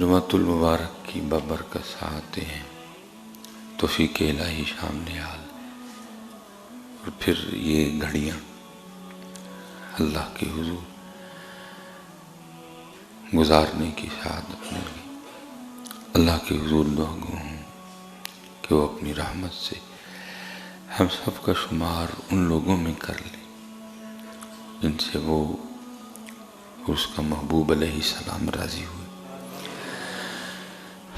جمعۃ المبارک کی بابرکت ساعتیں ہیں، توفیق الہی شامل حال، اور پھر یہ گھڑیاں اللہ کے حضور گزارنے کی سعادت مل گئی۔ اللہ کے حضور دعا گو ہوں کہ وہ اپنی رحمت سے ہم سب کا شمار ان لوگوں میں کر لے جن سے وہ اس کا محبوب علیہ السلام راضی ہوئے۔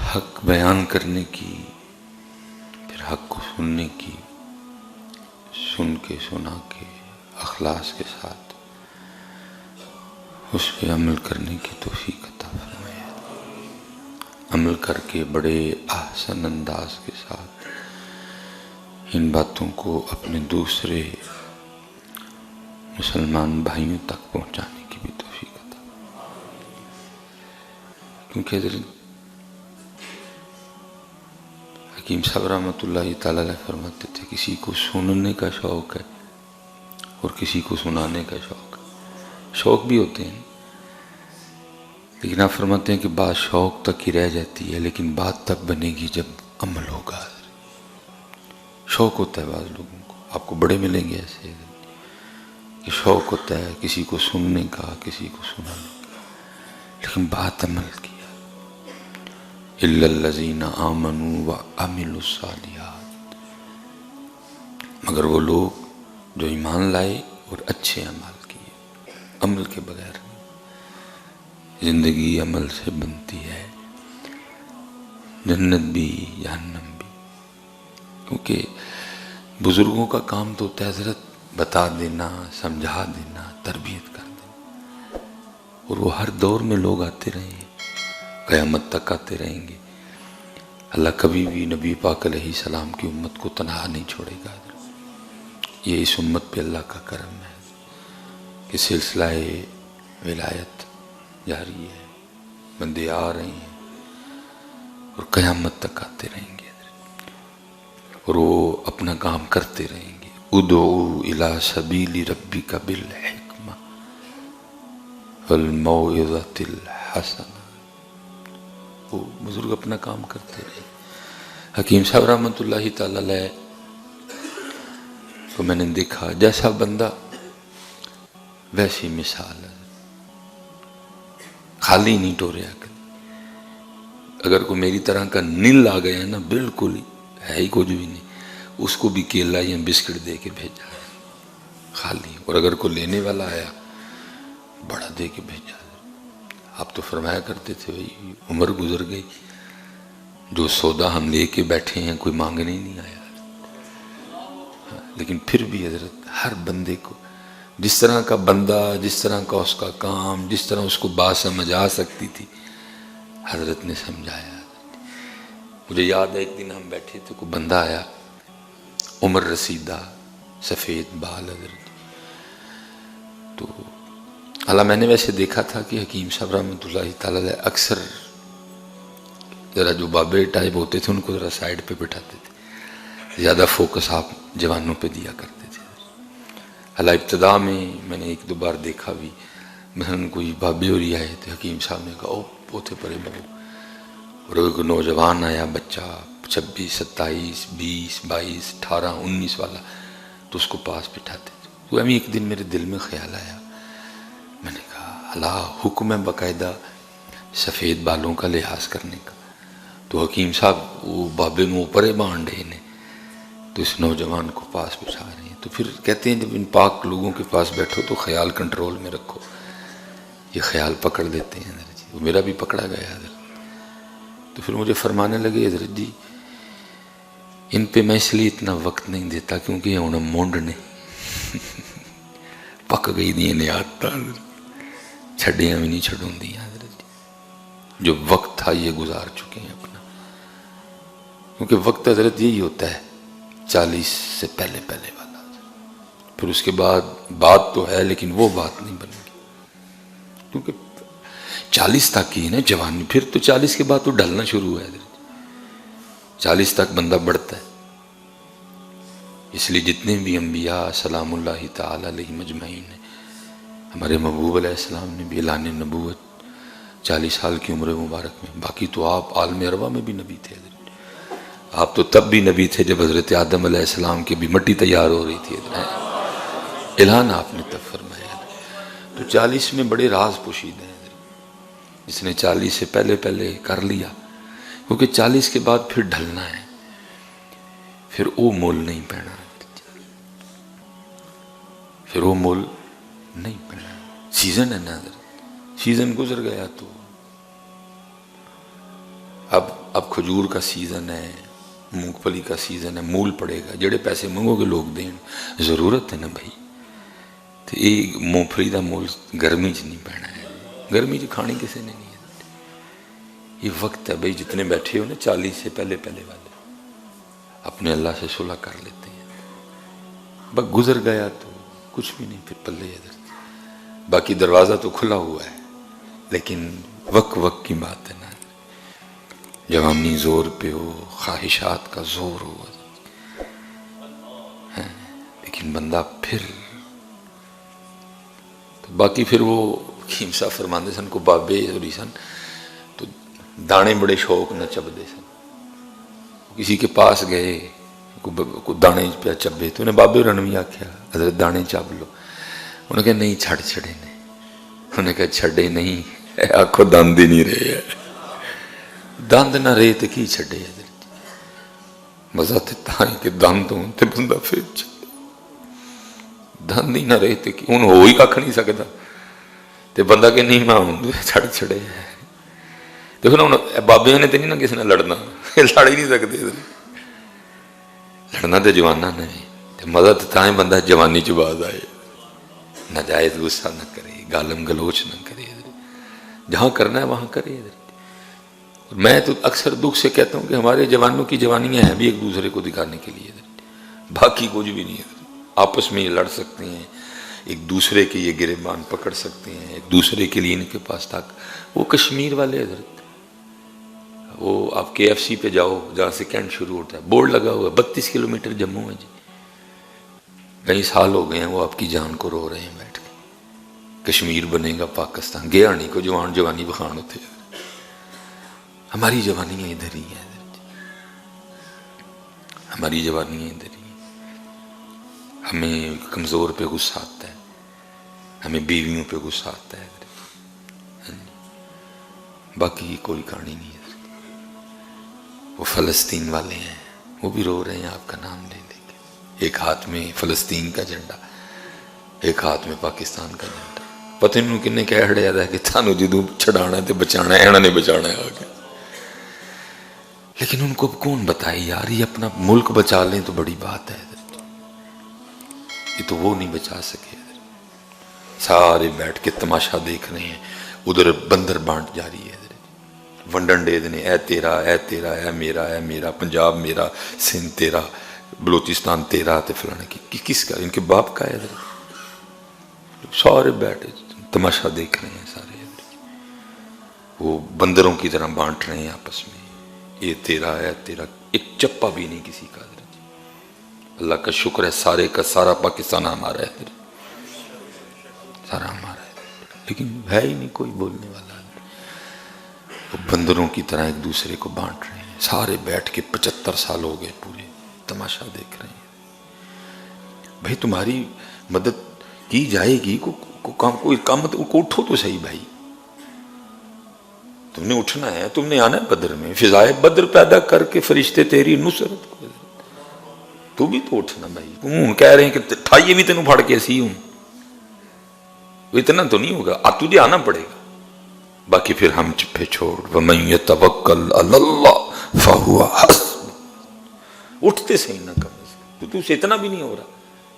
حق بیان کرنے کی، پھر حق کو سننے کی، سن کے سنا کے اخلاص کے ساتھ اس پہ عمل کرنے کی توفیق عطا فرمائے، عمل کر کے بڑے احسن انداز کے ساتھ ان باتوں کو اپنے دوسرے مسلمان بھائیوں تک پہنچانے کی بھی توفیق عطا، کیونکہ حضرت حکیم صاحب رحمۃ اللہ تعالی علیہ فرماتے تھے کسی کو سننے کا شوق ہے اور کسی کو سنانے کا شوق ہے۔ شوق بھی ہوتے ہیں لیکن آپ فرماتے ہیں کہ بات شوق تک ہی رہ جاتی ہے، لیکن بات تب بنے گی جب عمل ہوگا۔ شوق ہوتا ہے بعض لوگوں کو، آپ کو بڑے ملیں گے ایسے کہ شوق ہوتا ہے کسی کو سننے کا، کسی کو سنانے کا، لیکن بات عمل کی اِلَّا الَّذِينَ آمَنُوا وَعَمِلُوا الصَّالِحَاتِ، مگر وہ لوگ جو ایمان لائے اور اچھے اعمال کیے۔ عمل کے بغیر زندگی عمل سے بنتی ہے، جنت بھی جہنم بھی، کیونکہ بزرگوں کا کام تو ہوتا ہے حضرت بتا دینا، سمجھا دینا، تربیت کر دینا، اور وہ ہر دور میں لوگ آتے رہے ہیں، قیامت تک آتے رہیں گے۔ اللہ کبھی بھی نبی پاک علیہ السلام کی امت کو تنہا نہیں چھوڑے گا۔ یہ اس امت پہ اللہ کا کرم ہے کہ سلسلہ ولایت جاری ہے، بندے آ رہے ہیں اور قیامت تک آتے رہیں گے، اور وہ اپنا کام کرتے رہیں گے۔ ادعو الی سبیل ربک بالحکمہ والموعظۃ الحسنہ، وہ بزرگ اپنا کام کرتے رہے۔ حکیم صاحب رحمۃ اللہ تعالی علیہ کو میں نے دیکھا، جیسا بندہ ویسی مثال ہے، خالی نہیں ٹوریا کر۔ اگر کوئی میری طرح کا نل آ گیا ہے نا، بالکل ہے ہی کچھ بھی نہیں، اس کو بھی کیلا یا بسکٹ دے کے بھیجا ہے خالی، اور اگر کوئی لینے والا آیا بڑا دے کے بھیجا۔ آپ تو فرمایا کرتے تھے بھائی عمر گزر گئی، جو سودا ہم لے کے بیٹھے ہیں کوئی مانگنے ہی نہیں آیا، لیکن پھر بھی حضرت ہر بندے کو جس طرح کا بندہ، جس طرح کا اس کا کام، جس طرح اس کو بات سمجھ آ سکتی تھی حضرت نے سمجھایا۔ مجھے یاد ہے ایک دن ہم بیٹھے تھے، کوئی بندہ آیا، عمر رسیدہ، سفید بال حضرت، تو اللہ میں نے ویسے دیکھا تھا کہ حکیم صاحب رحمۃ اللہ تعالی علیہ اکثر ذرا جو بابے ٹائپ ہوتے تھے ان کو ذرا سائڈ پہ بٹھاتے تھے، زیادہ فوکس آپ جوانوں پہ دیا کرتے تھے۔ اللہ ابتدا میں نے ایک دو بار دیکھا بھی، مثلاً کوئی بابے اور آئے تھے، حکیم صاحب نے کہا او پوتے پرے بابو، اور ایک نوجوان آیا بچہ 26 27 20 22 18 19 والا، تو اس کو پاس بٹھاتے تھے۔ تو ابھی ایک دن میرے دل میں خیال آیا، میں نے کہا اللہ حکم ہے باقاعدہ سفید بالوں کا لحاظ کرنے کا، تو حکیم صاحب وہ بابے میں اوپر بانڈے نے، تو اس نوجوان کو پاس بٹھا رہے ہیں۔ تو پھر کہتے ہیں جب ان پاک لوگوں کے پاس بیٹھو تو خیال کنٹرول میں رکھو، یہ خیال پکڑ لیتے ہیں حضرت جی، وہ میرا بھی پکڑا گیا حضرت۔ تو پھر مجھے فرمانے لگے حضرت جی ان پہ میں اس لیے اتنا وقت نہیں دیتا کیونکہ یہ انہیں مونڈ نے پک گئی دی نے آتا چھڑیاں بھی نہیں چھڑوں دیا حضرت جی، جو وقت تھا یہ گزار چکے ہیں اپنا، کیونکہ وقت حضرت یہی ہوتا ہے 40 سے پہلے والا، پھر اس کے بعد بات تو ہے لیکن وہ بات نہیں بنے گی، کیونکہ 40 تک ہی ہے نا جوانی، پھر تو 40 کے بعد تو ڈھلنا شروع ہے حضرت، 40 تک بندہ بڑھتا ہے۔ اس لیے جتنے بھی انبیاء سلام اللہ تعالی علیہ مجمعین ہیں، ہمارے محبوب علیہ السلام نے بھی اعلان نبوت 40 سال کی عمر مبارک میں. باقی تو آپ عالم اروا میں بھی نبی تھے. آپ تو تب بھی نبی تھے جب حضرت آدم علیہ السلام کی بھی مٹی تیار ہو رہی تھی. اعلان آپ نے تب فرمایا. تو 40 میں بڑے راز پوشیدہ ہیں. جس نے 40 سے پہلے کر لیا، کیونکہ 40 کے بعد پھر ڈھلنا ہے، پھر وہ مول نہیں پینا، پھر وہ مول نہیں پینا. سیزن ہے نا، سیزن گزر گیا تو اب کھجور کا سیزن ہے، مونگ پھلی کا سیزن ہے، مول پڑے گا. جڑے پیسے منگو گے لوگ دین، ضرورت ہے نا بھائی. تو یہ مونگ پھلی کا مول گرمی چ نہیں پینا ہے. گرمی چ کھانی کسی نے نہیں ہے. یہ وقت ہے بھائی، جتنے بیٹھے ہو نا 40 سے پہلے والے اپنے اللہ سے صلح کر لیتے ہیں. بس گزر گیا تو کچھ بھی نہیں، پھر پلے ادھر. باقی دروازہ تو کھلا ہوا ہے، لیکن وقت کی بات ہے نا. جوانی زور پہ ہو، خواہشات کا زور ہو، لیکن بندہ پھر باقی پھر وہ حکیم صاحب فرماندے سن کو بابے ہوری سن تو دانے بڑے شوق نہ چبدے سن. کسی کے پاس گئے کو دانے پہ چبے تو انہیں بابے ہوراں بھی آکھیا حضرت دانے چب لو. انہوں نے کہا نہیں چھڑے نے. انہوں نے کہا چھڑے نہیں، آنکھوں دند ہی نہیں رہے. دند نہ رہے تو کی چھڑے. مزہ تو کہ دند ہوں تو بندہ پھر دند ہی نہ رہے تو کی ہوں ہو ہی کھ نہیں سکتا. تو بندہ کہ نہیں میں ہوں چھڑے. دیکھو نا بابے نے تو نہیں نا کسی نے لڑنا، لڑ ہی نہیں سکتے. لڑنا تو جوانا نے، مزہ تو بندہ جوانی چ باز آئے، ناجائز غصہ نہ کرے، گالم گلوچ نہ کرے. جہاں کرنا ہے وہاں کرے. میں تو اکثر دکھ سے کہتا ہوں کہ ہمارے جوانوں کی جوانیاں ہیں بھی ایک دوسرے کو دکھانے کے لیے، باقی کچھ بھی نہیں ہے. آپس میں یہ لڑ سکتے ہیں، ایک دوسرے کے یہ گریبان پکڑ سکتے ہیں، ایک دوسرے کے لیے ان کے پاس تک. وہ کشمیر والے حضرت، وہ آپ کے KFC پہ جاؤ جہاں سے کینٹ شروع ہوتا ہے، بورڈ لگا ہوا ہے 32 کلومیٹر جموں ہے جی. کئی سال ہو گئے ہیں وہ آپ کی جان کو رو رہے ہیں بیٹھ کے. کشمیر بنے گا پاکستان، گیا نہیں کو جوانی بخان ہوتے. ہماری جوانیاں ادھر ہی ہیں، ہماری جوانیاں ادھر ہی ہیں. ہمیں کمزور پہ غصہ آتا ہے، ہمیں بیویوں پہ غصہ آتا ہے. باقی کوئی کہانی نہیں ہے. وہ فلسطین والے ہیں، وہ بھی رو رہے ہیں آپ کا نام لے لے کے. ایک ہاتھ میں فلسطین کا جھنڈا، ایک ہاتھ میں پاکستان کا جھنڈا. پتہ نہیں کنے کہہ ہڑیا تھا کہ تھانو جدوں چھڑانا ہے تے بچانا ہے، انہوں نے بچانا ہے آگے. لیکن ان کو کون بتائے یار، یہ اپنا ملک بچا لیں تو بڑی بات ہے. یہ تو وہ نہیں بچا سکے. سارے بیٹھ کے تماشا دیکھ رہے ہیں. ادھر بندر بانٹ جاری ہے، ونڈن ڈے دینے، اے تیرا اے تیرا اے میرا اے میرا، پنجاب میرا، سندھ تیرا، بلوچستان تیرا، تے فلانے کی کس کا، ان کے باپ کا ہے. سارے بیٹھے تماشا دیکھ رہے ہیں سارے. وہ بندروں کی طرح بانٹ رہے ہیں آپس میں، یہ تیرا ہے تیرا. ایک چپا بھی نہیں کسی کا. اللہ کا شکر ہے سارے کا سارا پاکستان ہمارا ہے، سارا ہمارا ہے. لیکن ہے ہی نہیں کوئی بولنے والا. وہ بندروں کی طرح ایک دوسرے کو بانٹ رہے ہیں. سارے بیٹھ کے 75 سال ہو گئے پورے تماشا دیکھ رہے ہیں. بھائی تمہاری مدد کی جائے گی، کوئی کام کو اٹھو تو صحیح بھائی. تم نے اٹھنا ہے، تم نے آنا ہے بدر میں، فضائے بدر پیدا کر کے فرشتے تیری نصرت کو. تو بھی تو اٹھنا بھائی. تم کہہ رہے ہیں کہ ٹھائیے بھی تینوں پھاڑ کے سی ہوں، اتنا تو نہیں ہوگا. تجھے آنا پڑے گا. باقی پھر ہم پہ چھوڑ. وَمَن يَتَوَكَّلْ عَلَى اللَّهِ فَهُوَ حَسْبُهُ. اٹھتے صحیح نہ کر، تو سے اتنا بھی نہیں ہو رہا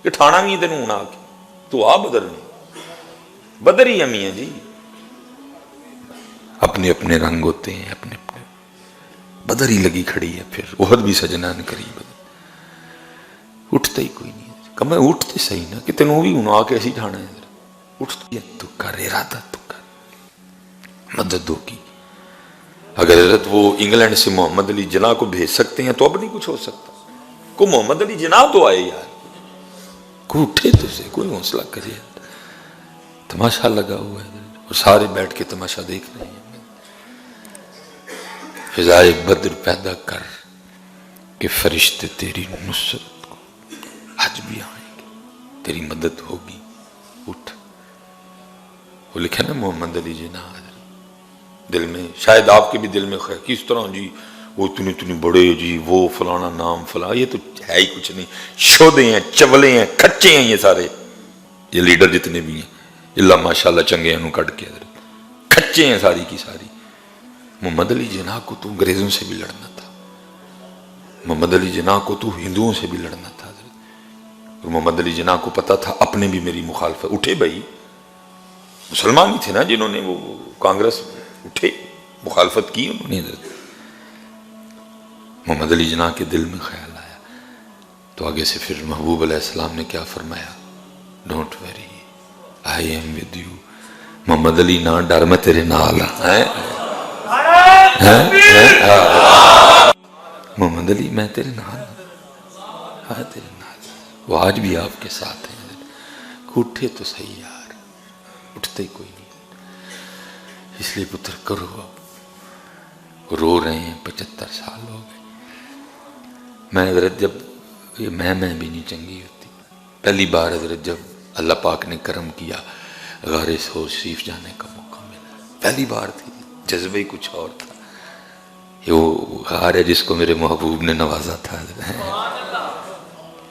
کہ ٹھانا بھی تینوں ہونا آ کے تو آ بدر میں. بدر ہی ہم ہی ہیں جی. اپنے اپنے رنگ ہوتے ہیں، اپنے اپنے. بدر ہی لگی کھڑی ہے. پھر احد بھی سجنا نہ کری. اٹھتا ہی کوئی نہیں. کم ہے اٹھتے صحیح نہ کہ تینوں بھی ہونا آ کے ایسی ٹھانا ہے. اٹھتی ہے تو کر، ارادہ تو کر، مدد ہوگی. اگر حضرت وہ انگلینڈ سے محمد علی جناح کو بھیج سکتے ہیں تو اب نہیں کچھ ہو سکتا. کو محمد علی جناح تو آئے یار، کوئی اٹھے تو سے، کوئی حوصلہ کرے. تماشا لگا ہوا ہے اور سارے بیٹھ کے تماشا دیکھ رہے ہیں. فضائے بدر پیدا کر کہ فرشتے تیری نصرت کو، حج بھی آئیں گے، تیری مدد ہوگی، اٹھ۔ وہ لکھا نا محمد علی جناح دل میں، شاید آپ کے بھی دل میں خیر کس طرح جی وہ اتنی بڑے جی وہ فلانا نام فلاں، یہ تو ہے ہی کچھ نہیں، شودے ہیں، چولے ہیں، کچے ہیں یہ سارے، یہ لیڈر جتنے بھی ہیں اللہ ماشاءاللہ چنگے انہوں کٹ کے کچے ہیں ساری کی ساری۔ محمد علی جناح کو تو انگریزوں سے بھی لڑنا تھا، محمد علی جناح کو تو ہندوؤں سے بھی لڑنا تھا، اور محمد علی جناح کو پتا تھا اپنے بھی میری مخالفت، اٹھے بھائی، مسلمان ہی تھے نا جنہوں نے وہ کانگریس اٹھے، مخالفت کی انہوں نے۔ محمد علی جناح کے دل میں خیال آیا تو آگے سے پھر محبوب علیہ السلام نے کیا فرمایا، don't worry I am with you, Muhammad Ali نہ ڈر میں تیرے نال ہیں، محمد علی میں تیرے نال ہاں، تیرے نال، وہ آج بھی آپ کے ساتھ ہیں، اٹھے تو صحیح یار، اٹھتے ہی کوئی نہیں۔ اس لیے پتر کرو، اب رو رہے ہیں، 75 سال ہو گئے۔ میں حضرت جب یہ میں بھی نہیں چنگی ہوتی، پہلی بار حضرت جب اللہ پاک نے کرم کیا غار ثور شریف جانے کا موقع ملا، پہلی بار تھی، جذبہ ہی کچھ اور تھا۔ یہ وہ غار ہے جس کو میرے محبوب نے نوازا تھا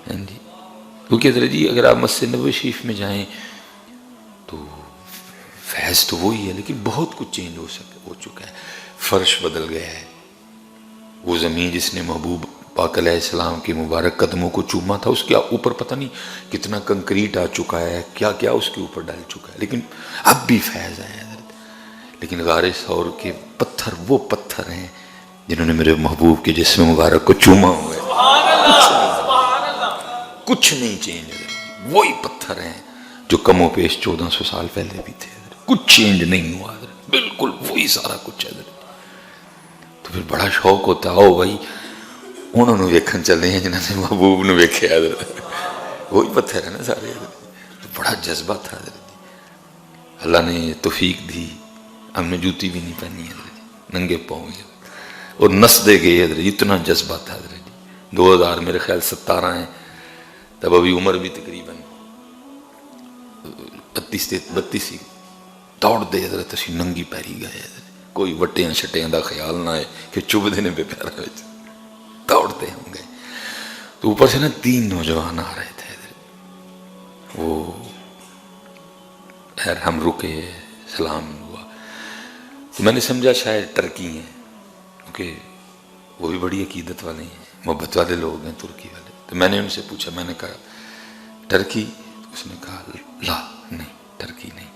جی، کیونکہ حضرت جی اگر آپ مسجد نبوی شریف میں جائیں تو فیض تو وہی ہے، لیکن بہت کچھ چینج ہو چکا ہے، فرش بدل گیا ہے، وہ زمین جس نے محبوب پاک علیہ السلام کے مبارک قدموں کو چوما تھا، اس کے اوپر پتہ نہیں کتنا کنکریٹ آ چکا ہے، کیا کیا اس کے اوپر ڈال چکا ہے، لیکن اب بھی فیض ہے حضرت۔ لیکن غار ثور کے پتھر وہ پتھر ہیں جنہوں نے میرے محبوب کے جسم مبارک کو چوما ہوا ہے، کچھ نہیں چینج ہے، وہی پتھر ہیں جو کم و بیش 1400 سال پہلے بھی تھے، کچھ چینج نہیں ہوا حضرت، بالکل وہی سارا کچھ ہے حضرت۔ تو پھر بڑا شوق ہوتا ہے، بھائی انہوں نے ویکھن چلے ہیں جنہوں نے محبوب نے ویکھے حضرت، وہی پتھر ہے نا سارے حضرت، تو بڑا جذبہ تھا حضرت۔ اللہ نے توفیق دی، ہم نے جوتی بھی نہیں پہنی حضرت، ننگے پاؤں گے اور نسدے گئے حضرت، اتنا جذبہ تھا حضرت۔ 2000 میرے خیال 17 ہیں، تب ابھی عمر بھی تقریباً 32 ہی، دوڑ دے حضرت، اسی ننگی پیری گئے حضرت، کوئی وٹیاں شٹیاں دا خیال نہ ہے کہ چوب دینے پہ پیرا وچ، دوڑتے ہوں گے۔ تو اوپر سے نا 3 نوجوان آ رہے تھے حضرت، وہ خیر ہم رکے، سلام ہوا، تو میں نے سمجھا شاید ٹرکی ہیں، کیونکہ وہ بھی بڑی عقیدت والے ہیں، محبت والے لوگ ہیں ترکی والے۔ تو میں نے ان سے پوچھا، میں نے کہا ٹرکی؟ اس نے کہا لا نہیں ٹرکی نہیں،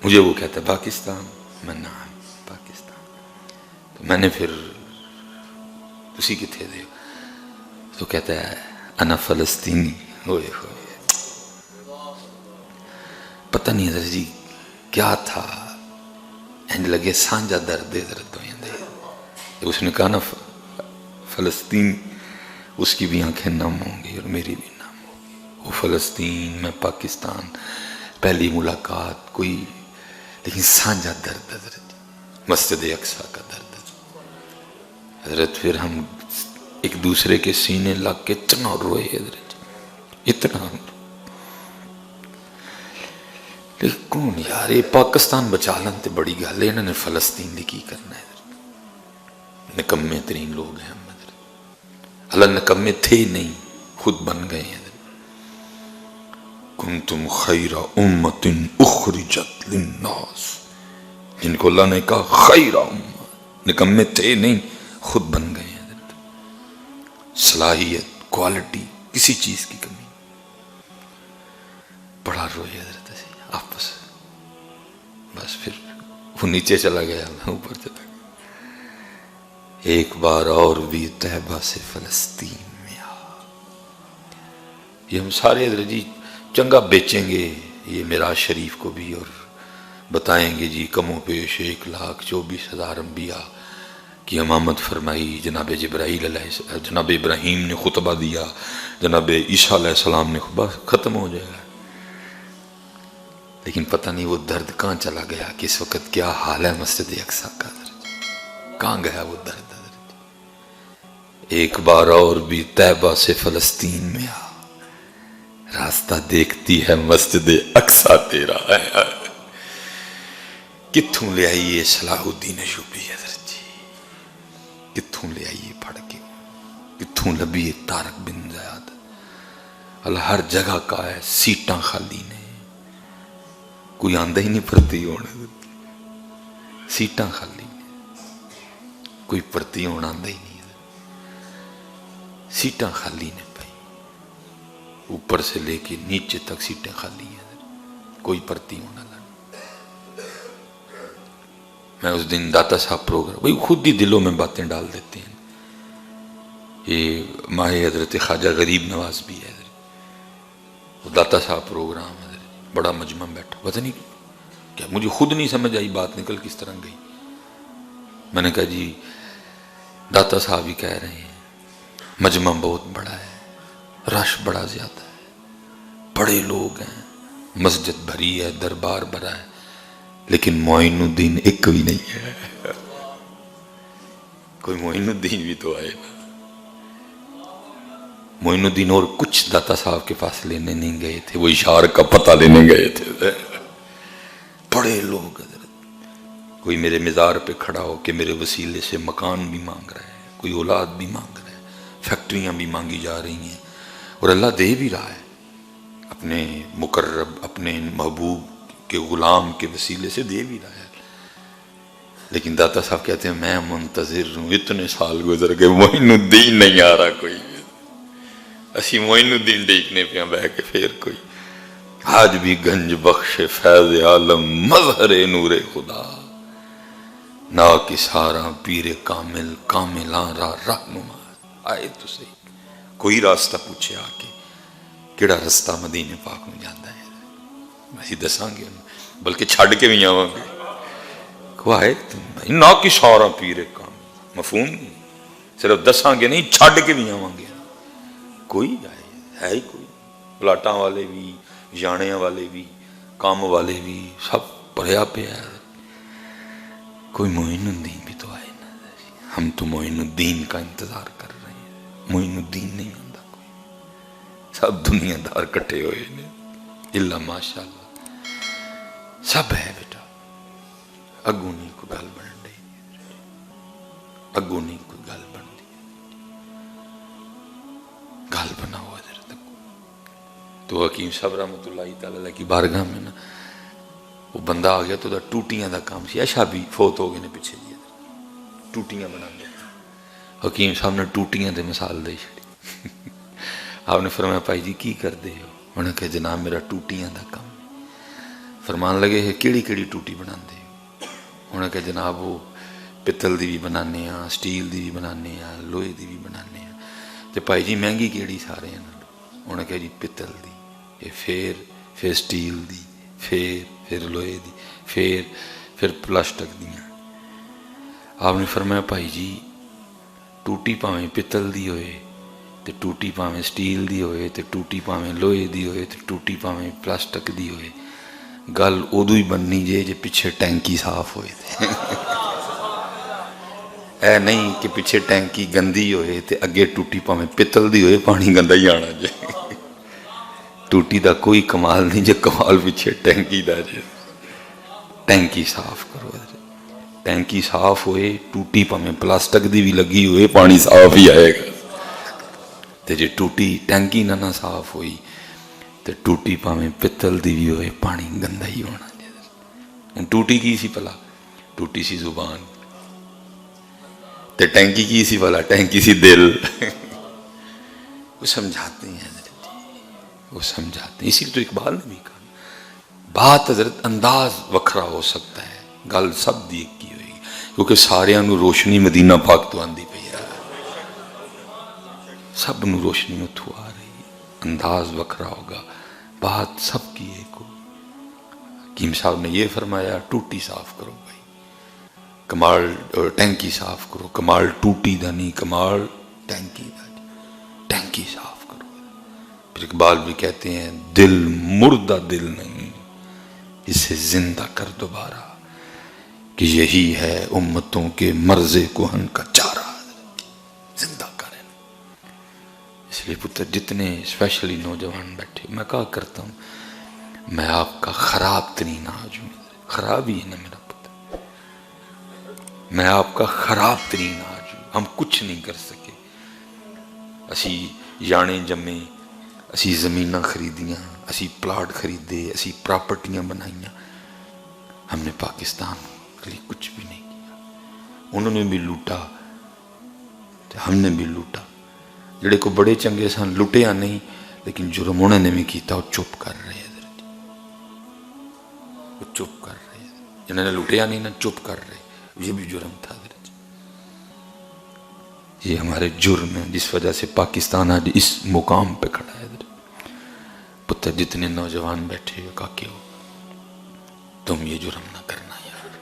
مجھے وہ کہتا ہے پاکستان، میں نام پاکستان۔ تو میں نے پھر اسی کے تھے دے، تو کہتا ہے انا فلسطینی، ہوئے پتہ نہیں حضرت جی کیا تھا، اینج لگے سانجا درد درد ہوئے دے۔ اس نے کہا نا فلسطین، اس کی بھی آنکھیں نم ہوں گی اور میری بھی نم ہوگی، وہ فلسطین میں پاکستان، پہلی ملاقات کوئی، لیکن سانجا درد حضرت، مسجد اقصیٰ کا درد حضرت۔ پھر ہم ایک دوسرے کے سینے لگ کے اتنا روئے حضرت، اتنا روئے، لیکن کون یار، یہ پاکستان بچا لن تے بڑی گل ہے، انہوں نے فلسطین دی کی کرنا ہے حضرت، نکمے ترین لوگ ہیں ہم حضرت، اللہ نکمے تھے نہیں، خود بن گئے ہیں حضرت۔ کنتم خیر امت اخرجت للناس، جن کو اللہ نے کہا خیر امت، نکمے تھے نہیں، خود بن گئے ہیں حضرت۔ صلاحیت، کوالٹی، کسی چیز کی کمی، بڑا روئے حضرت آپس، بس پھر وہ نیچے چلا گیا، میں اوپر چلا گیا۔ ایک بار اور بھی طیبہ سے فلسطین میں آ، یہ ہم سارے حضرت جی چنگا بیچیں گے یہ معراج شریف کو بھی، اور بتائیں گے جی کم و بیش 1,24,000 انبیاء کی امامت فرمائی، جناب جبرائیل علیہ، جناب ابراہیم نے خطبہ دیا، جناب عیسیٰ علیہ السلام نے خطبہ، ختم ہو جائے گا۔ لیکن پتہ نہیں وہ درد کہاں چلا گیا، کس وقت کیا حال ہے مسجد اقصیٰ کا، کہاں گیا وہ درد؟ ایک بار اور بھی طیبہ سے فلسطین میں آ، راستہ دیکھتی ہے مسجد اقصیٰ تیرا ہے۔ کتھوں لے آئیے صلاح الدین ایوبی حضرت جی، کتھوں لے آئیے پڑھ کے، کتھوں لبیے طارق بن زیاد۔ اللہ ہر جگہ کا ہے، سیٹاں خالی نے، کوئی آندہ ہی نہیں پڑھتی ہونے، سیٹاں خالی نے، کوئی پڑھتی ہونا آندہ ہی نہیں، سیٹاں خالی نے بھائی، اوپر سے لے کے نیچے تک سیٹیں خالی ہیں، کوئی پرتی ہونا لڑ۔ میں اس دن داتا صاحب پروگرام، بھائی خود ہی دلوں میں باتیں ڈال دیتے ہیں، یہ ماہ حضرت خواجہ غریب نواز بھی ہے، وہ داتا صاحب پروگرام ہے، بڑا مجمع بیٹھا، پتہ نہیں کیا، مجھے خود نہیں سمجھ آئی بات نکل کس طرح گئی۔ میں نے کہا جی داتا صاحب ہی کہہ رہے ہیں مجمع بہت بڑا ہے، رش بڑا زیادہ ہے، بڑے لوگ ہیں، مسجد بھری ہے، دربار بھرا ہے، لیکن معین الدین ایک بھی نہیں ہے۔ کوئی معین الدین بھی تو آئے نا۔ معین الدین اور کچھ داتا صاحب کے پاس لینے نہیں گئے تھے، وہ اشعار کا پتہ لینے گئے تھے۔ بڑے لوگ حضرت، کوئی میرے مزار پہ کھڑا ہو کہ میرے وسیلے سے مکان بھی مانگ رہا ہے، کوئی اولاد بھی مانگ رہا ہے، فیکٹریاں بھی مانگی جا رہی ہیں، اور اللہ دے بھی رہا ہے، اپنے مقرب، اپنے محبوب کے غلام کے وسیلے سے دے بھی رہا ہے۔ لیکن داتا صاحب کہتے ہیں میں منتظر ہوں، اتنے سال گزر گئے، معین الدین نہیں آ رہا کوئی، اسی معین الدین دیکھنے پہ بہ کے پھر کوئی۔ آج بھی گنج بخش فیض عالم مظہر نور خدا، نا کسارا پیر کامل کاملاں را رہنما۔ آئے تو صحیح، کوئی راستہ پوچھے آ کے کیڑا رستہ مدینے پاک میں جاتا ہے، اسی دساں گے، بلکہ چھڑ کے بھی آواں گے، کو آئے تو نا کسارا پیر کامل، مفہوم نہیں، صرف دساں گے نہیں، چھڑ کے بھی آواں گے، کوئی آئے ہے ہی کوئی، پلاٹاں والے بھی، جانیاں والے بھی، کام والے بھی، سب پڑھیا پہ ہے، کوئی معین الدین بھی تو آئے نا۔ ہم تو معین الدین کا انتظار کر رہے ہیں، معین الدین نہیں آتا کوئی، سب دنیا دار کٹھے ہوئے ہیں، اللہ ماشاءاللہ سب ہے بیٹا، اگوں نہیں کوئی گل بن رہی، اگوں نہیں کوئی گل بن رہی، گل بناؤ حضرت کو۔ تو حکیم صاحب رحمۃ اللہ تعالی کی بارگاہ میں نا وہ بندہ آ گیا تو دا ٹوٹیاں دا کام سی، ایشا بھی فوت ہو گئے نے پیچھے جی، ٹوٹیاں بنا دیا، حکیم صاحب نے ٹوٹیاں دے مثال دے چھڑی۔ آپ نے فرمایا بھائی جی کی کر دے ہو؟ انہوں نے کہا جناب میرا ٹوٹیاں دا کام۔ فرمان لگے ہے کیڑی کیڑی ٹوٹی بنا دے؟ انہوں نے کہا جناب وہ پتل دی بھی بنانے ہیں، سٹیل دی بھی بنانے ہیں، لوہے دی بھی بنانے ہیں، تو بھائی جی مہنگی کیڑی سارے ہیں؟ انہوں نے کہا جی پتل دی، یہ پھر سٹیل دی، پھر لوہے دی، پھر پلاسٹک دیاں۔ آپ نے فرمایا بھائی جی ٹوٹی پاویں پتل دی ہوئے تے ٹوٹی پاویں سٹیل دی ہوئے تے ٹوٹی پاویں لوہے دی ہوئے تے ٹوٹی پاویں پلاسٹک دی ہوئے، گل ادو ہی بننی جے پیچھے ٹینکی صاف ہوئے تھے۔ اے نہیں کہ پیچھے ٹینکی گندی ہوئے تے اگے ٹوٹی پاویں پتل دی ہوئے پانی گندا ہی آنا جے۔ ٹوٹی دا کوئی کمال نہیں جے کمال پیچھے ٹینکی دا جے۔ ٹینکی صاف کرو، ٹینکی صاف ہوئے، ٹوٹی پاویں پلاسٹک دی بھی لگی ہوئے پانی صاف ہی آئے گا، تے جے ٹوٹی ٹینکی نہ صاف ہوئی تے ٹوٹی پاویں پتل دی بھی ہوئے پانی گندا ہی ہونا۔ ٹوٹی کی سی پلا؟ ٹوٹی سی زبان، تے ٹینکی کی سی پلا؟ ٹینکی سی دل۔ وہ سمجھاتے ہیں حضرت، وہ سمجھاتے ہیں، اسی لیے تو اقبال نے بھی کہا بات حضرت انداز وکھرا ہو سکتا ہے، گل سب دی ایک کی ہوئی، کیونکہ سارے نو روشنی مدینہ پاک تو آندی پئی ہے، سب نو روشنی اتھو آ رہی ہے، انداز وکھرا ہوگا، بات سب کی ایک ہو۔ حکیم صاحب نے یہ فرمایا ٹوٹی صاف کرو بھائی، کمال ٹینکی صاف کرو، کمال ٹوٹی دا نہیں، کمال ٹینکی دا، ٹینکی صاف کرو۔ پھر اقبال بھی کہتے ہیں دل مردہ دل نہیں، اسے زندہ کر دوبارہ، کہ یہی ہے امتوں کے مرض کہن کا چارہ، زندہ کریں۔ اس لیے پتر جتنے اسپیشلی نوجوان بیٹھے، میں کہا کرتا ہوں میں آپ کا خراب ترین آج ہوں، خراب ہی ہے نا میرا پتر، میں آپ کا خراب ترین آج ہوں۔ ہم کچھ نہیں کر سکے، اسی یانے جمے، اسی زمیناں خریدیاں، اسی پلاٹ خریدے، اسی پراپرٹیاں بنائیاں، ہم نے پاکستان کے لیے کچھ بھی نہیں کیا۔ انہوں نے بھی لوٹا تو ہم نے بھی لوٹا، جڑے کو بڑے چنگے سن لٹیا نہیں، لیکن جرم انہوں نے بھی کیتا، وہ چپ کر رہے ہیں، وہ چپ کر رہے ہیں، جنہوں نے لٹیا نہیں نا چپ کر رہے، یہ بھی جرم تھا۔ یہ ہمارے جرم ہے جس وجہ سے پاکستان آج اس مقام پہ کھڑا ہے۔ پتر جتنے نوجوان بیٹھے ہو کاکے ہو، تم یہ جرم نہ کرنا یار،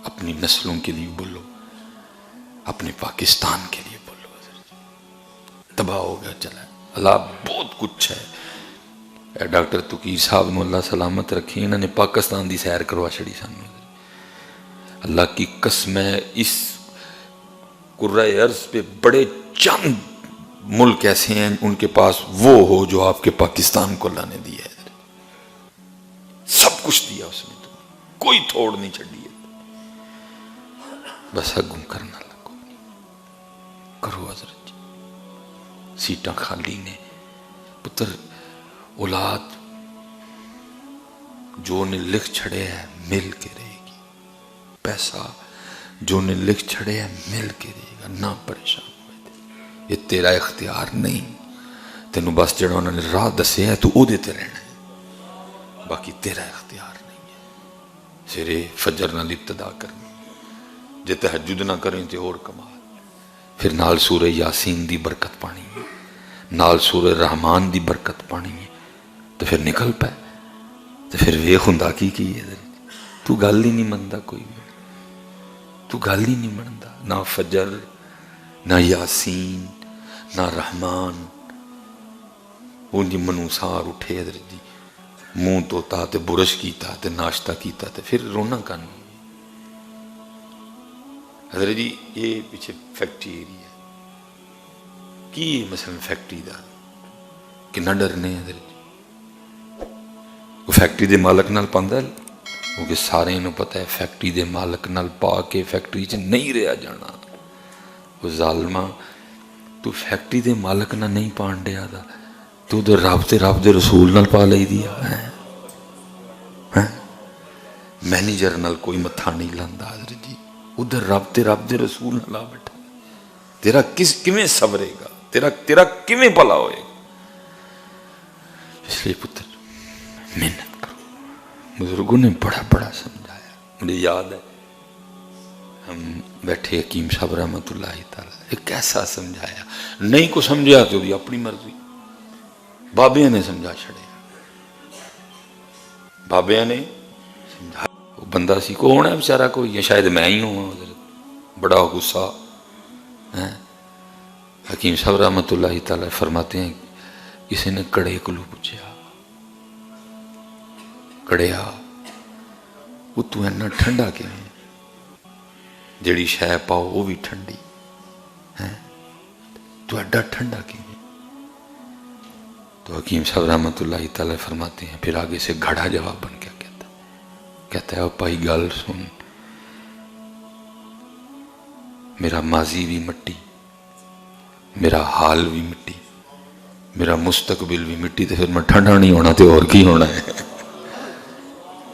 اپنی نسلوں کے لیے بولو، اپنے پاکستان کے لیے بولو۔ تباہ ہو گیا چلا ہے، اللہ بہت کچھ ہے۔ ڈاکٹر تقیر صاحب نے اللہ سلامت رکھی، انہوں نے پاکستان دی سیر کروا چھڑی سانوں۔ اللہ کی قسم ہے، اس کرۂ ارض پہ بڑے چند ملک ایسے ہیں ان کے پاس وہ ہو جو آپ کے پاکستان کو اللہ نے دیا ہے، سب کچھ دیا اس نے، کوئی تھوڑ نہیں چھڑی ہے، بس اگوں کرنا لگو کرو حضرت جی۔ سیٹاں خالی نے پتر، اولاد جو نے لکھ چھڑے ہے مل کے رہے گی، پیسہ جو نے لکھ چھڑے ہے مل کے رہے گا، نہ پریشان ہوئے تھے، یہ تیرا اختیار نہیں، تینوں بس جڑا انہوں نے راہ دسے ہے تو او دیتے رہنا ہے، باقی تیرا اختیار نہیں ہے۔ سرے فجر نال ابتدا کرنی، جے تہجد نہ کریں تے اور کمال، پھر نال سورہ یاسین دی برکت پانی ہے، نال سورہ رحمان دی برکت پانی ہے، تو پھر نکل پائے، تو پھر ویخ ہندہ کی ہے، تو گل ہی نہیں مندا، کوئی بھی تو گل ہی نہیں مندا، نہ فجر نہ یاسین نہ رحمان۔ ان جی منوسار اٹھے حضرت جی، منہ توتا تے برش کیتا تے ناشتہ کیتا تے پھر رونا کن۔ حضرت جی یہ پیچھے فیکٹری ایریا کی مثلا فیکٹری دا کنا ڈرنے حضرت جی، وہ فیکٹری دے مالک نال پاندہ ہے، کیونکہ سارے انہوں پتہ ہے فیکٹری دے مالک نال پا کے فیکٹری چ نہیں رہا جانا۔ وہ ظالمہ تو فیکٹری دے مالک نہ نہیں پان دیا دا، تو دے رب دے رسول نال پا لئی دیا ہے، مینیجر نال کوئی متھا نہیں لاندا حضرت جی، ادھر رب دے رسول نال آ بیٹھا، تیرا کیویں سورے گا، تیرا کیویں بھلا ہوئے گا۔ اس لیے پتر محنت کرو، بزرگوں نے بڑا بڑا سمجھایا۔ مجھے یاد ہے ہم بیٹھے حکیم صاحب رحمۃ اللہ تعالی، ایک ایسا سمجھایا، نہیں کو سمجھا تو دی اپنی مرضی، بابے نے سمجھا چھڑے، بابے نے سمجھا، وہ بندہ سی کو ہونا ہے بیچارہ کوئی، یا شاید میں ہی ہوں حضرت، بڑا غصہ ہے۔ حکیم صاحب رحمۃ اللہ تعالی فرماتے ہیں کسی نے کڑے کو پوچھا، کڑیا وہ تو اینا ٹھنڈا کیوں، جڑی شے پاؤ وہ بھی ٹھنڈی ہے، تو ایڈا ٹھنڈا کیوں؟ تو حکیم صاحب رحمۃ اللہ تعالی فرماتے ہیں، پھر آگے سے گھڑا جواب بن کے کہتا ہے او بھائی گل سن، میرا ماضی بھی مٹی، میرا حال بھی مٹی، میرا مستقبل بھی مٹی، تو پھر میں ٹھنڈا نہیں ہونا تو اور کی ہونا ہے،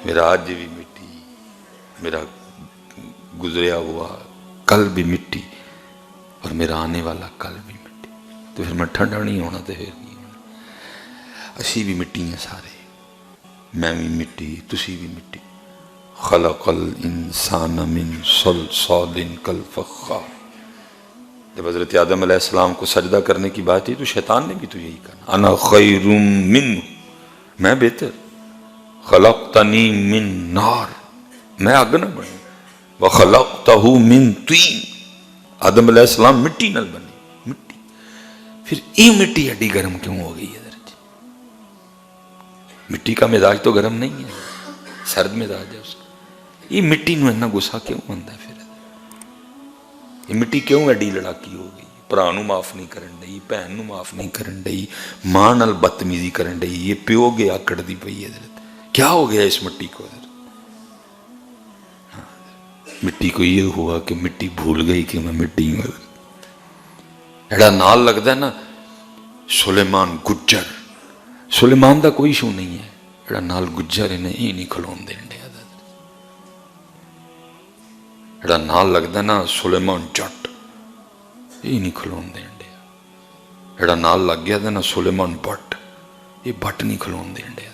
میرا آج بھی مٹی، میرا گزریا ہوا کل بھی مٹی، اور میرا آنے والا کل بھی مٹی، تو پھر میں ٹھنڈا نہیں ہونا تو پھر نہیں ہونا۔ اسی بھی مٹی ہیں سارے، میں بھی مٹی، تسی بھی مٹی۔ خلق الانسان من صلصال کالفخار، جب حضرت آدم علیہ السلام کو سجدہ کرنے کی بات تھی تو شیطان نے بھی تو یہی کہا، انا خیر منہ، میں بہتر، خلقتنی من نار، میں آگ نہ بنی، وخلقتہ من طین، آدم علیہ السلام مٹی نہ بنی، مٹی، پھر یہ مٹی ہڈی گرم کیوں ہو گئی حضرت؟ مٹی کا مزاج تو گرم نہیں ہے، سرد مزاج ہے اس کا، یہ مٹی نو اتنا گسا کیوں آتا ہے؟ پھر یہ مٹی کیوں ایڈی لڑاکی ہو گئی؟ بھرا نو معاف نہیں کرن ڈئی، بہن نو معاف نہیں کرن ڈئی، ماں نال بدتمیزی کرن ڈئی، یہ پیو گیا کڑتی پئی ہے حضرت۔ کیا ہو گیا اس مٹی کو حضرت؟ مٹی کو یہ ہوا کہ مٹی بھول گئی کہ میں مٹی ہوں۔ ایڈا نال لگتا ہے نا سلیمان گجر، سلیمان دا کوئی شو نہیں ہے، ایڈا نال گجر انہیں یہ نہیں کھلون دین ڈیا۔ ایڈا نال لگتا ہے نا سلیمان جٹ، یہ نہیں کھلون دین ڈیا۔ ایڈا نال لگ گیا تھا نا سلیمان بٹ، یہ بٹ نہیں کھلون دین ڈیا۔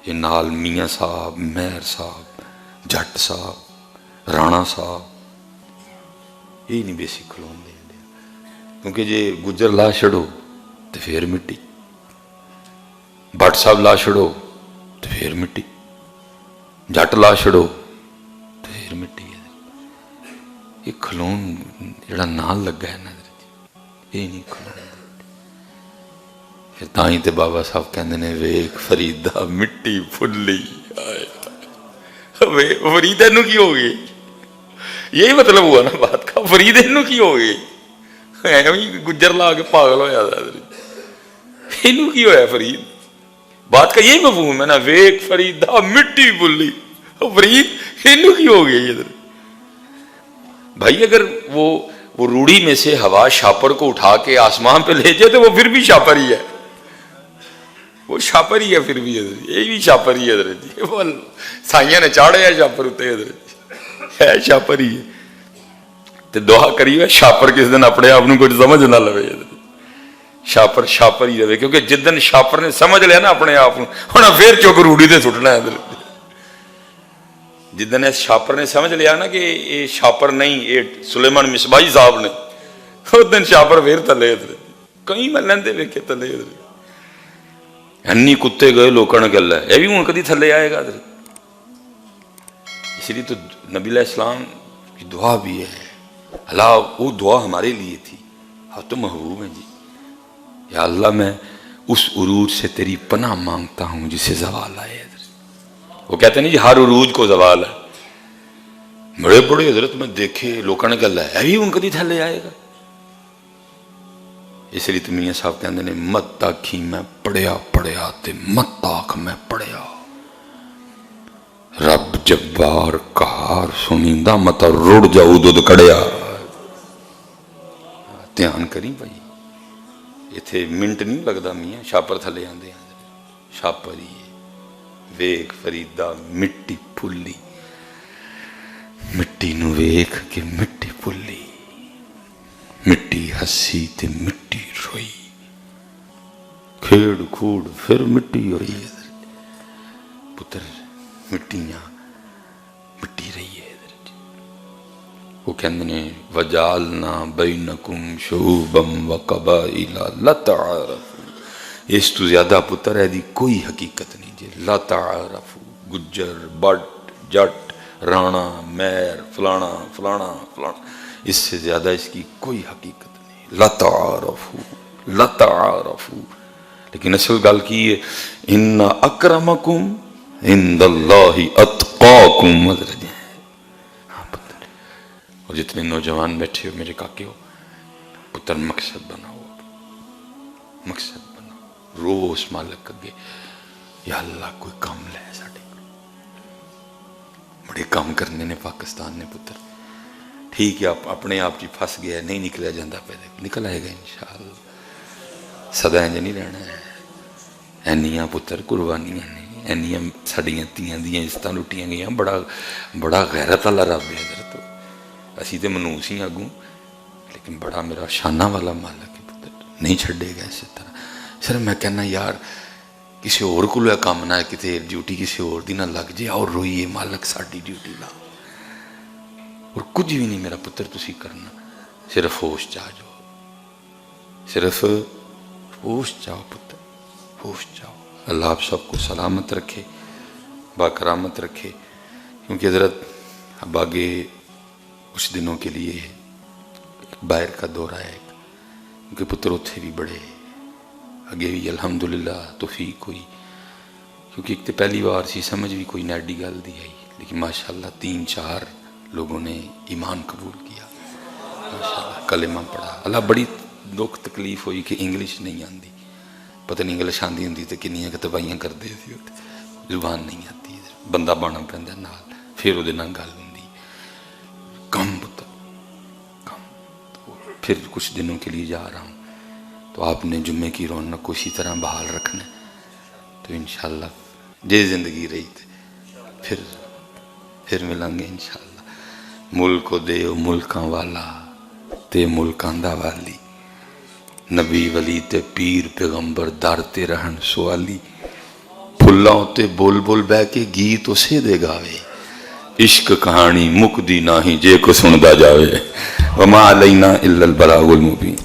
یہ نال میاں صاحب، مہر صاحب، جٹ صاحب، رانا صاحب، یہ نہیں بیسی کھلون دین ڈیا۔ کیونکہ جے گجر لا چھڑو تو پھر مٹی، بٹ صاحب لا چھڑو تو پھر مٹی، جٹ لا چھڑو تو پھر مٹی ہے۔ یہ کھلون جڑا نال لگا ہے نا یہ نہیں کھلون۔ پھر تائیں تے بابا صاحب کہندے نے ویکھ فریدا مٹی پھلی، فرید انو کی ہو گئی؟ یہی مطلب ہوا نا بات کا، فرید انو کی ہو گئی؟ گجر لا کے پاگل ہو جاتا ہے، انو کی ہویا فرید؟ بات کا یہی مفہوم ہے نا، ویکھ فریدا مٹی پھلی، فرید انو کی ہو گئی ادھر؟ بھائی اگر وہ روڑی میں سے ہوا شاپر کو اٹھا کے آسمان پہ لے جائے تو وہ پھر بھی شاپر ہی ہے، وہ شاپر ہی ہے پھر بھی ادھر، یہ بھی شاپر ہی ہے ادھر جی، وہ سائیاں نے چاڑے ہے شاپر اتنے ادھر ہے شاپر ہی ہے۔ تو دعا کریے شاپر کس دن اپنے آپ کچھ سمجھ نہ لوے ادھر، شاپر شاپر ہی رہے، کیونکہ جس دن شاپر نے سمجھ لیا نا اپنے آپ ہونا پھر چوک روڑی تے سٹنا ہے ادھر۔ جس دن شاپر نے سمجھ لیا نا کہ یہ شاپر نہیں، یہ سلیمان مصباحی صاحب نے، اس دن شاپر پھر تھلے ادھر، کئی میں لیندے ویکھے تھلے ادھر، انی کتے گئے لوکاں نے گل ہے، یہ بھی ہوں کدی تھلے آئے گا ادھر۔ اس لیے تو نبی علیہ السلام کی دعا بھی ہے، اللہ وہ دعا ہمارے لیے تھی، آپ تو محبوب ہیں جی، یا اللہ میں اس عروج سے تیری پناہ مانگتا ہوں جسے زوال آئے۔ وہ کہتے نہیں جی ہر عروج کو زوال ہے، بڑے بڑے حضرت میں دیکھے لوکاں نے گل ہے بھی ان کدی تھلے آئے گا۔ اس لیے تو میاں صاحب کہندے نے مت آکھی میں پڑھیا پڑھیا تے مت آکھ میں پڑھیا، رب جبار قہار سنیندا مت رڑ جاؤ دودھ کڑیا۔ دھیان کریں بھائی، اتنے منٹ نہیں لگتا میاں شاپر تھلے آندے ہیں، شاپر ہی ہے۔ ویکھ فریدا مٹی پھلی، مٹی نو ویکھ کے مٹی پھلی، مٹی ہسی تے مٹی روئی، کھیڑ کھوڑ پھر مٹی ہوئی ہے پتر، مٹیاں مٹی رہی ہے۔ وہ کہندے نے وجعلنا بینکم شعوبا وقبائل لتعارفوا، اس تو زیادہ پتر ہے دی کوئی حقیقت نہیں جی، لتعارفوا، گجر بٹ جٹ رانا میر فلانا فلانا فلانا، اس سے زیادہ اس کی کوئی حقیقت نہیں، لتعارفوا لتعارفوا۔ لیکن اصل گل کی ہے ان اکرمکم عند اللہ اتقاکم، اور جتنے نوجوان بیٹھے ہو میرے کاکے ہو پتر مقصد بناؤ، مقصد بناؤ، روز مالک اگے یا اللہ کوئی کام لے ساڑے کو، بڑے کام کرنے نے پاکستان نے پتر، ٹھیک ہے آپ اپنے آپ جی پھنس گیا نہیں نکلیا جاندہ پہلے نکل آئے گا انشاءاللہ، صدا انجا نہیں رہنا ہے، اینیاں پتر قربانیاں نہیں، اینیاں ساڑیاں تیاں دیاں عزتاں لٹیاں گئیاں، بڑا غیرت اللہ رب ہے حضرت، اسی تے منوس ہی آگوں، لیکن بڑا میرا شانہ والا مالک ہے پتر، نہیں چھڑے گا اسی طرح۔ سر میں کہنا یار کسی اور کو لیا کام نہ ہے، کتے ڈیوٹی کسی اور دی نہ لگ جائے، اور روئیے مالک ساڑی ڈیوٹی لا، اور کچھ بھی نہیں میرا پتر تسی کرنا، صرف ہوش چاہ جاؤ، صرف ہوش چاہو پتر، ہوش چاہو۔ اللہ آپ سب کو سلامت رکھے، باکرامت رکھے، کیونکہ حضرت اب آگے کچھ دنوں کے لیے ایک باہر کا دورہ ہے، کیونکہ پتر اتھے بھی بڑے، آگے بھی الحمدللہ توفیق ہوئی کیونکہ ایک تو پہلی بار سی سمجھ بھی کوئی نیڈی گل دی آئی، لیکن ماشاءاللہ 3-4 لوگوں نے ایمان قبول کیا، ماشاءاللہ کلمہ پڑھا۔ اللہ بڑی دکھ تکلیف ہوئی کہ انگلش نہیں آتی، پتہ نہیں انگلش آتی ہوں تو کنیاں کتابائیاں کرتے تھے، زبان نہیں آتی، بندہ بانا پہنتا نال، پھر وہ نال گل ہوں کم پتہ کم۔ پھر کچھ دنوں کے لیے جا رہا ہوں، تو آپ نے جمعے کی رونق کو اسی طرح بحال رکھنا ہے، تو انشاءاللہ جے زندگی رہی تھے پھر ملیں گے انشاءاللہ۔ ملک دے ملکاں والا تے ملکاں دا والی، نبی ولی تے پیر پیغمبر در تے رہن سوالی، پھلاں تے بول بول بہ کے گیت اسے دے گاوے، عشق کہانی مکدی ناہی جے کو سندا جاوے، وما علینا الا البلاغ المبین۔